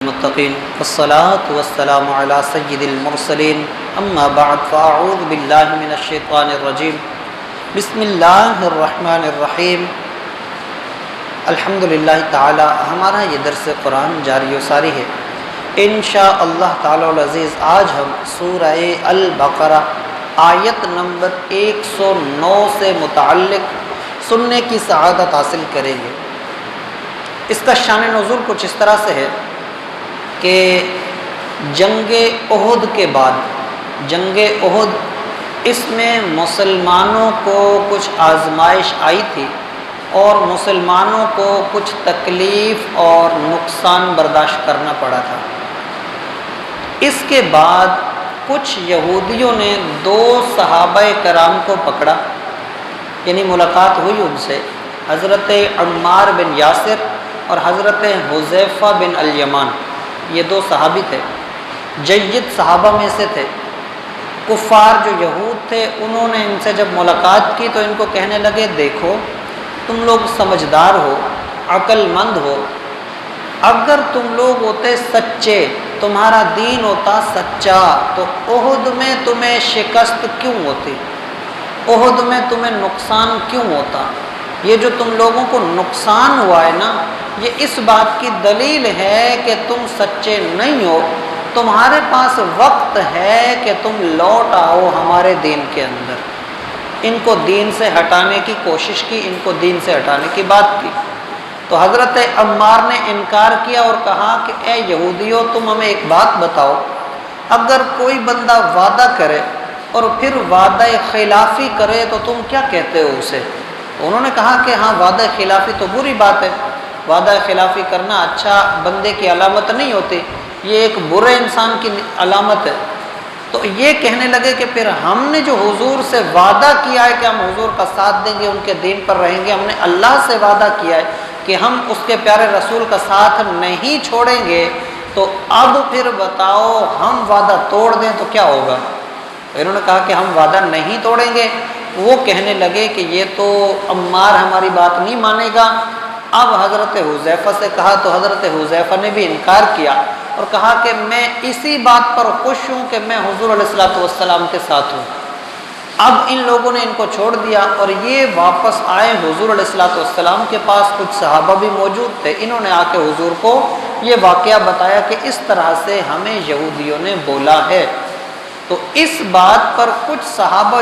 المتقین والصلاة والسلام علی سید المرسلین اما بعد فاعوذ باللہ من الشیطان الرجیم بسم اللہ الرحمن الرحیم الحمدللہ تعالی ہمارا یہ درس قرآن جاری و ساری ہے انشاءاللہ تعالی العزیز آج ہم سورہ البقرہ آیت نمبر 109 سے متعلق سننے کی سعادت حاصل کریں گے۔ اس کا شان نزول کچھ اس طرح سے ہے کہ جنگ احد کے بعد جنگ احد اس میں مسلمانوں کو کچھ آزمائش آئی تھی اور مسلمانوں کو کچھ تکلیف اور نقصان برداشت کرنا پڑا تھا۔ اس کے بعد کچھ یہودیوں نے دو صحابہ کرام کو پکڑا، یعنی ملاقات ہوئی ان سے، حضرت عمار بن یاسر اور حضرت حذیفہ بن الیمان۔ یہ دو صحابی تھے، جید صحابہ میں سے تھے۔ کفار جو یہود تھے انہوں نے ان سے جب ملاقات کی تو ان کو کہنے لگے دیکھو تم لوگ سمجھدار ہو، عقل مند ہو، اگر تم لوگ ہوتے سچے، تمہارا دین ہوتا سچا تو احد میں تمہیں شکست کیوں ہوتی، احد میں تمہیں نقصان کیوں ہوتا؟ یہ جو تم لوگوں کو نقصان ہوا ہے نا، یہ اس بات کی دلیل ہے کہ تم سچے نہیں ہو، تمہارے پاس وقت ہے کہ تم لوٹ آؤ ہمارے دین کے اندر۔ ان کو دین سے ہٹانے کی کوشش کی، ان کو دین سے ہٹانے کی بات کی تو حضرت عمار نے انکار کیا اور کہا کہ اے یہودیو تم ہمیں ایک بات بتاؤ، اگر کوئی بندہ وعدہ کرے اور پھر وعدہ خلافی کرے تو تم کیا کہتے ہو اسے؟ انہوں نے کہا کہ ہاں وعدہ خلافی تو بری بات ہے، وعدہ خلافی کرنا اچھا بندے کی علامت نہیں ہوتی، یہ ایک برے انسان کی علامت ہے۔ تو یہ کہنے لگے کہ پھر ہم نے جو حضور سے وعدہ کیا ہے کہ ہم حضور کا ساتھ دیں گے، ان کے دین پر رہیں گے، ہم نے اللہ سے وعدہ کیا ہے کہ ہم اس کے پیارے رسول کا ساتھ نہیں چھوڑیں گے، تو اب پھر بتاؤ ہم وعدہ توڑ دیں تو کیا ہوگا؟ انہوں نے کہا کہ ہم وعدہ نہیں توڑیں گے۔ وہ کہنے لگے کہ یہ تو عمار ہماری بات نہیں مانے گا۔ اب حضرت حذیفہ سے کہا تو حضرت حذیفہ نے بھی انکار کیا اور کہا کہ میں اسی بات پر خوش ہوں کہ میں حضور علیہ الصلوۃ والسلام کے ساتھ ہوں۔ اب ان لوگوں نے ان کو چھوڑ دیا اور یہ واپس آئے حضور علیہ الصلوۃ والسلام کے پاس، کچھ صحابہ بھی موجود تھے، انہوں نے آ کے حضور کو یہ واقعہ بتایا کہ اس طرح سے ہمیں یہودیوں نے بولا ہے۔ تو اس بات پر کچھ صحابہ